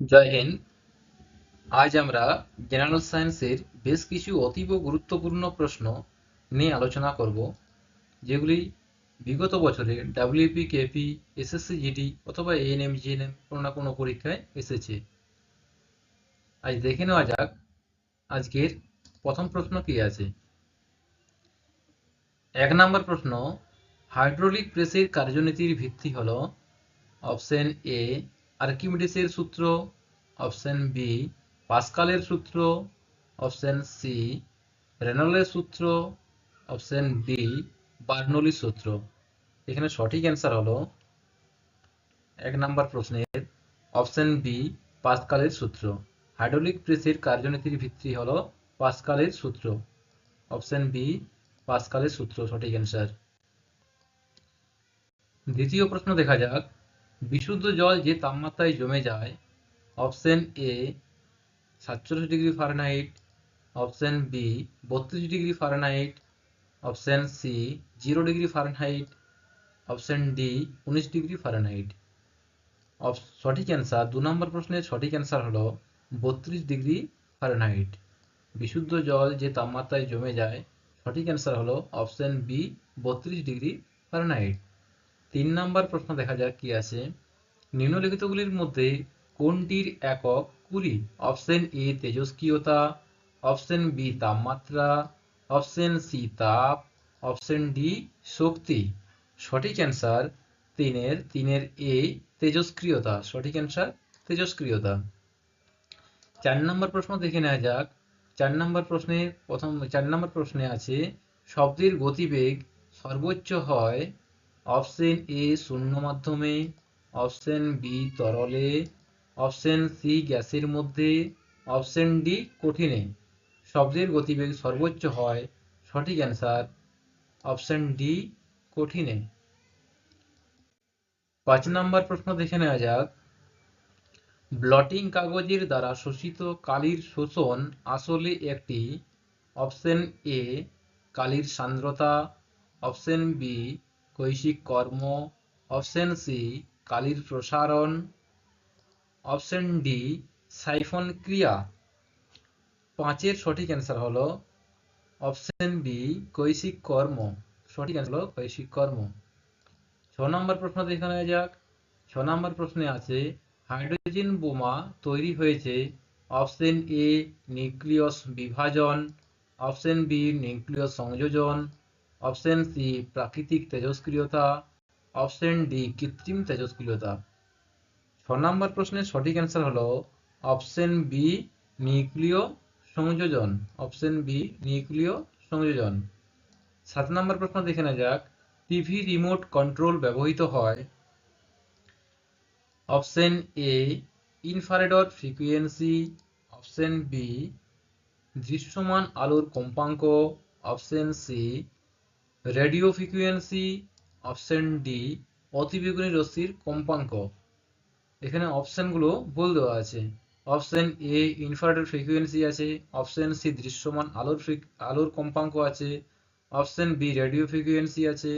জয় হিন্দ। আজ আমরা জেনারেল সায়েন্সের বেশ কিছু অতীব গুরুত্বপূর্ণ প্রশ্ন নিয়ে আলোচনা করব, যেগুলি বিগত বছরে ডাব্লিউপি, কেপি, এসএসসি জিডি অথবা এএনএম, জিএনএম কোনো না কোনো পরীক্ষায় এসেছে। আজ দেখে নেওয়া যাক আজকের প্রথম প্রশ্ন কি আছে। 1 নম্বর প্রশ্ন, হাইড্রোলিক প্রেসের কার্যনীতির ভিত্তি হল অপশন এ আর্কিমিডিসের সূত্র, অপশন বি পাস্কালের সূত্র, অপশন সি রেনল্ডের সূত্র, অপশন ডি বার্নৌলির সূত্র। এখানে সঠিক অ্যান্সার হলো 1 নম্বর প্রশ্নের অপশন বি পাস্কালের সূত্র। হাইড্রোলিক প্রেসের কার্যনীতির ভিত্তি হলো পাস্কালের সূত্র। অপশন বি পাস্কালের সূত্র সঠিক অ্যান্সার। দ্বিতীয় প্রশ্ন দেখা যাক, বিশুদ্ধ জল যে তাপমাত্রায় জমে যায়, option A 47 degree Fahrenheit, option B 32 degree Fahrenheit, option C 0 degree Fahrenheit, option D 19 degree Fahrenheit. সঠিক অ্যান্সার 2 নম্বর প্রশ্নের সঠিক অ্যান্সার হলো 32 ডিগ্রি ফারেনহাইট। বিশুদ্ধ জল যে তাপমাত্রায় জমে যায়, সঠিক অ্যান্সার হলো অপশন বি 32 ডিগ্রি ফারেনহাইট। 3 নম্বর প্রশ্ন দেখা যাক কি আছে। নিম্নলিখিতগুলির মধ্যে কোনটির একক কুড়ি? অপশন এ তেজস্ক্রিয়তা, অপশন বি তাপমাত্রা, অপশন সি তাপ, অপশন ডি শক্তি। সঠিক অ্যান্সার তিনের এ তেজস্ক্রিয়তা। সঠিক অ্যান্সার তেজস্ক্রিয়তা। 4 নম্বর প্রশ্ন দেখে নেওয়া যাক। 4 নম্বর প্রশ্নে আছে, শব্দের গতিবেগ সর্বোচ্চ হয় অপশন এ শূন্য মাধ্যমে, অপশন বি তরলে, অপশন সি গ্যাসের মধ্যে, অপশন ডি কঠিনে। শব্দের গতিবেগ সর্বোচ্চ হয়, সঠিক অ্যান্সার অপশন ডি কঠিনে। 5 নম্বর প্রশ্ন দেখে নেওয়া যাক। ব্লটিং কাগজের দ্বারা শোষিত কালির শোষণ আসলে একটি, অপশন এ কালির সান্দ্রতা, অপশন বি কৈশিক কর্ম, অপশন সি কালির প্রসারণ, অপশন ডি সাইফন ক্রিয়া। 5-এর সঠিক অ্যান্সার হলো অপশন বি কৈশিক কর্ম। সঠিক অ্যান্সার হলো কৈশিক কর্ম। 6 নম্বর প্রশ্ন দেখে নেওয়া যাক। 6 নম্বর প্রশ্নে আছে, হাইড্রোজেন বোমা তৈরি হয়েছে অপশন এ নিউক্লিয়স বিভাজন, অপশন বি নিউক্লিয়স সংযোজন, অপশন সি প্রাকৃতিক তেজস্ক্রিয়তা, অপশন ডি কৃত্রিম তেজস্ক্রিয়তা। 6 নম্বর প্রশ্নের সঠিক অ্যান্সার হলো অপশন বি নিউক্লিয় সংযোজন। অপশন বি নিউক্লিয় সংযোজন। 7 নম্বর প্রশ্ন দেখে নেওয়া যাক। টিভি রিমোট কন্ট্রোল ব্যবহৃত হয় option A infrared frequency, option B দৃশ্যমান আলোর কম্পাঙ্ক, option C radio frequency, option D অতিবেগুনি রশ্মির কম্পাঙ্ক। এখানে অপশনগুলো বলে দেওয়া আছে। অপশন এ ইনফ্রারেড ফ্রিকোয়েন্সি আছে, অপশন সি দৃশ্যমান আলোর কম্পাঙ্ক আছে, অপশন বি রেডিও ফ্রিকোয়েন্সি আছে,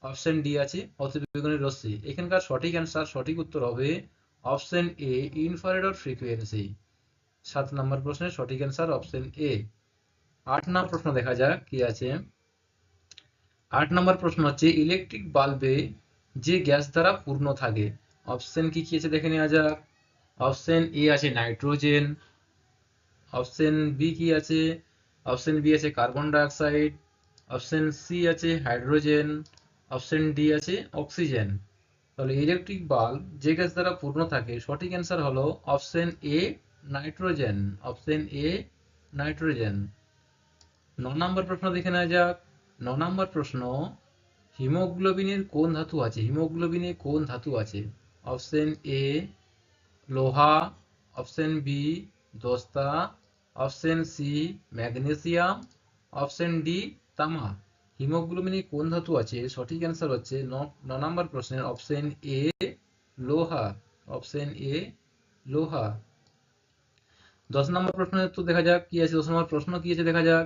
অপশন ডি আছে অতিবেগুনি রশ্মি। এখানকার সঠিক অ্যান্সার, সঠিক উত্তর হবে অপশন এ ইনফ্রারেড ফ্রিকোয়েন্সি। 7 নম্বর প্রশ্নের সঠিক অ্যান্সার অপশন এ। 8 নম্বর প্রশ্ন দেখা যাক কি আছে। 8 নম্বর প্রশ্ন হচ্ছে, ইলেকট্রিক বাল্বে যে গ্যাস দ্বারা পূর্ণ থাকে, অপশন কি কি আছে দেখে নেওয়া যাক। অপশন এ আছে নাইট্রোজেন, অপশন বি কি আছে, অপশন বি আছে কার্বন ডাইঅক্সাইড, অপশন সি আছে হাইড্রোজেন, অপশন ডি আছে অক্সিজেন। তাহলে ইলেকট্রিক বাল্ব যে গ্যাস দ্বারা পূর্ণ থাকে, সঠিক অ্যান্সার হলো option A nitrogen. Option A nitrogen. 9 নম্বর প্রশ্ন দেখে নেওয়া যাক। 9 নম্বর প্রশ্ন, হিমোগ্লোবিনের কোন ধাতু আছে? হিমোগ্লোবিনে কোন ধাতু আছে? অপশন এ লোহা, অপশন বি দস্তা, option C magnesium, option D তামা। হিমোগ্লোবিনে কোন ধাতু আছে? সঠিক অ্যান্সার হচ্ছে 9 নম্বর প্রশ্নের অপশন এ লোহা। অপশন এ লোহা। 10 নম্বর প্রশ্নের উত্তর দেখা যাক কি আছে। 10 নম্বর প্রশ্ন কি আছে দেখা যাক।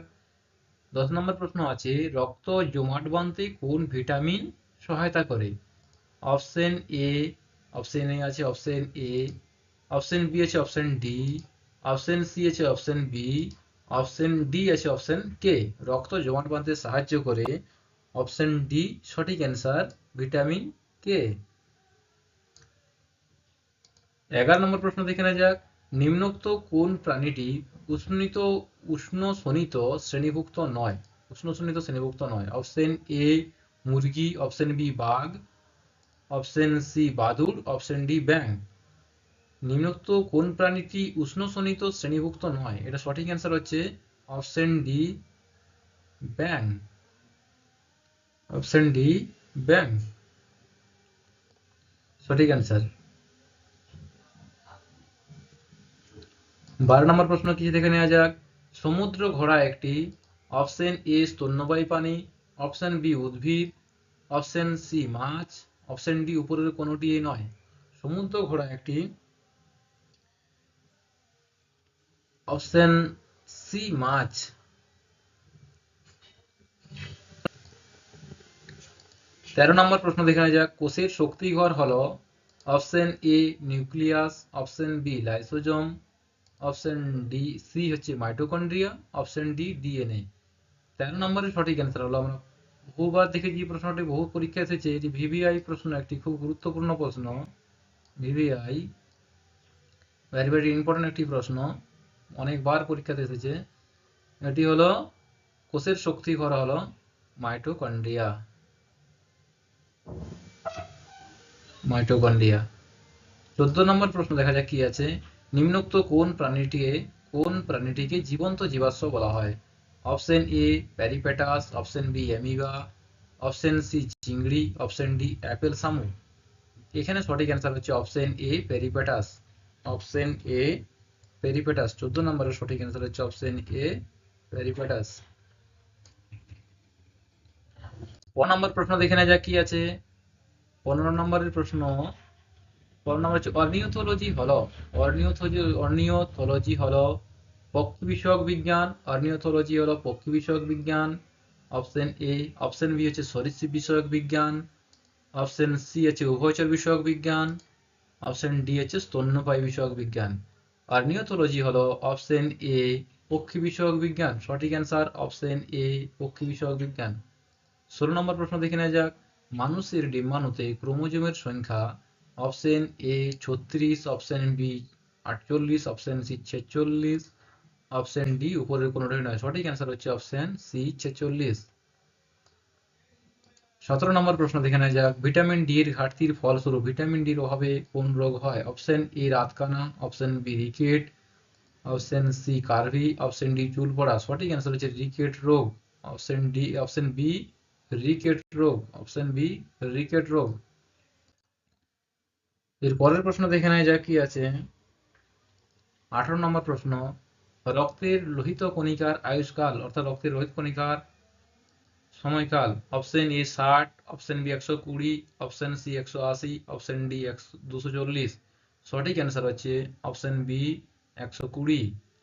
10 নম্বর প্রশ্ন আছে, রক্ত জমাট বাঁধতে কোন ভিটামিন সহায়তা করে? অপশন এ আছে অপশন এ অপশন বি আছে অপশন ডি, অপশন সি আছে অপশন বি, অপশন ডি আছে অপশন কে। রক্ত জমাট বাঁধতে সাহায্য করে, অপশন ডি সঠিক অ্যান্সার, ভিটামিন কে। 11 নম্বর প্রশ্ন দেখে নেওয়া যাক, নিম্নোক্ত কোন প্রাণীটি উষ্ণ শোণিত শ্রেণীভুক্ত নয়? উষ্ণ শোণিত শ্রেণীভুক্ত নয়। অপশন এ মুরগি, অপশন বি বাঘ, অপশন সি বাদুড়, অপশন ডি ব্যাঙ। নিম্নোক্ত কোন প্রাণীটি উষ্ণ শোণিত শ্রেণীভুক্ত নয়? এটা সঠিক অ্যান্সার হচ্ছে অপশন ডি ব্যাঙ। অপশন ডি ব্যাঙ সঠিক অ্যান্সার। 12 নম্বর প্রশ্ন কি দেখে নেওয়া যাক, সমুদ্র ঘোড়া একটি, অপশন এ স্তন্যপায়ী প্রাণী, অপশন বি উদ্ভিদ, অপশন সি মাছ, অপশন ডি উপরের কোনোটি নয়। সমুদ্র ঘোড়া একটি, অপশন সি মাছ। 13 নম্বর প্রশ্ন দেখে নেওয়া যাক, কোষের শক্তিঘর হলো, option A nucleus, option B lysosome, option D C হচ্ছে মাইটোকন্ড্রিয়া, অপশন ডি ডিএনএ। 13 নম্বরের সঠিক অ্যান্সার হলো, আমরা বহুবার দেখেছি প্রশ্নটি, বহু পরীক্ষা এসেছে, এটি ভিভিআই প্রশ্ন, একটি খুব গুরুত্বপূর্ণ প্রশ্ন। ভিভিআই ভেরি ভেরি ইম্পর্টেন্ট একটি প্রশ্ন, অনেকবার পরীক্ষাতে এসেছে। এটি হলো কোষের শক্তিঘর হলো মাইটোকন্ড্রিয়া। মাইটোকন্ড্রিয়া। 14 নম্বর প্রশ্ন দেখা যাক কি আছে, নিম্নোক্ত কোন প্রাণীটিকে জীবন্ত জীবাশ্ম বলা হয়? Option A peripatus, option B amoeba, option C চিংড়ি, অপশন ডি অ্যাপেল শামুক। এখানে সঠিক অ্যান্সার হচ্ছে অপশন এ পেরিপ্যাটাস। Option A পেরিপ্যাটাস। 14 নম্বরের সঠিক অ্যান্সার হচ্ছে অপশন এ পেরিপ্যাটাস। 15 নম্বর প্রশ্ন দেখে নেওয়া যাক কি আছে। 15 নম্বরের প্রশ্ন, 15 নম্বর হচ্ছে অর্নিওথোলজি হলো পক্ষী বিষয়ক বিজ্ঞান, অর্নিওথোলজি হলো পক্ষী বিষয়ক বিজ্ঞান। অপশন এ, অপশন বি হচ্ছে সরীসৃপ বিষয়ক বিজ্ঞান, অপশন সি হচ্ছে উভয়চর বিষয়ক বিজ্ঞান, অপশন ডি হচ্ছে স্তন্যপায়ী বিষয়ক বিজ্ঞান। অর্নিওথোলজি হলো অপশন এ পক্ষী বিষয়ক বিজ্ঞান, সঠিক অ্যান্সার অপশন এ পক্ষী বিষয়ক বিজ্ঞান। 16 নম্বর প্রশ্ন দেখে নেওয়া যাক, মানুষের ডিম্বাণুতে ক্রোমোজোমের সংখ্যা, option A 36, option B 48, option C 46, option D উপরের কোনোটি নয়। সঠিক অ্যান্সার হচ্ছে অপশন সি 46। 17 নম্বর প্রশ্ন দেখে নেওয়া যাক, ভিটামিন ডি এর ঘাটতির ফলস্বরূপ ভিটামিন ডির অভাবে কোন রোগ হয়? অপশন এ রাতকানা, option B rickets, option C scurvy, option D চুল পড়া। সঠিক অ্যান্সার হচ্ছে রিকেট রোগ। অপশন বি রিকেট রোগ, অপশন বি রিকেট রোগ। এর পরের প্রশ্ন দেখে নেওয়া যাক কি আছে। 18 নম্বর প্রশ্ন, রক্তের লোহিত কণিকার আয়ুষ্কাল, অর্থাৎ রক্তের লোহিত কণিকার সময়কাল, option A 60, option B 120, option C 180, option D 240। সঠিক অ্যান্সার হচ্ছে option B 120।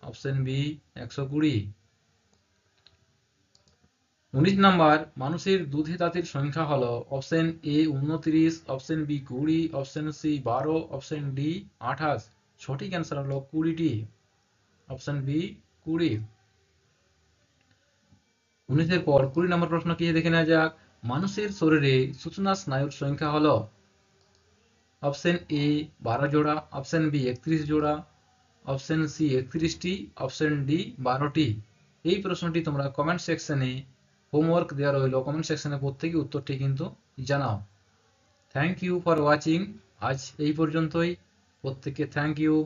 Option B 120। 19 number, মানুষের দুধে দাঁতের সংখ্যা হলো, option A 29, option B 20, option C 12, option D 28। সঠিক অ্যান্সার হলো 20টি, অপশন বি 20। 19-এর পর 20 নম্বর প্রশ্ন কি দেখে নেওয়া যাক, মানুষের শরীরে সূচনা স্নায়ুর সংখ্যা হলো, অপশন এ 12 জোড়া, অপশন বি 31 জোড়া, অপশন সি 31টি, অপশন ডি 12টি। এই প্রশ্নটি তোমরা কমেন্ট সেকশনে হোমওয়ার্ক দেওয়া রইল, কমেন্ট সেকশনে প্রত্যেকে উত্তরটি কিন্তু জানাও। Thank you for watching. আজ এই পর্যন্তই, প্রত্যেককে থ্যাংক ইউ।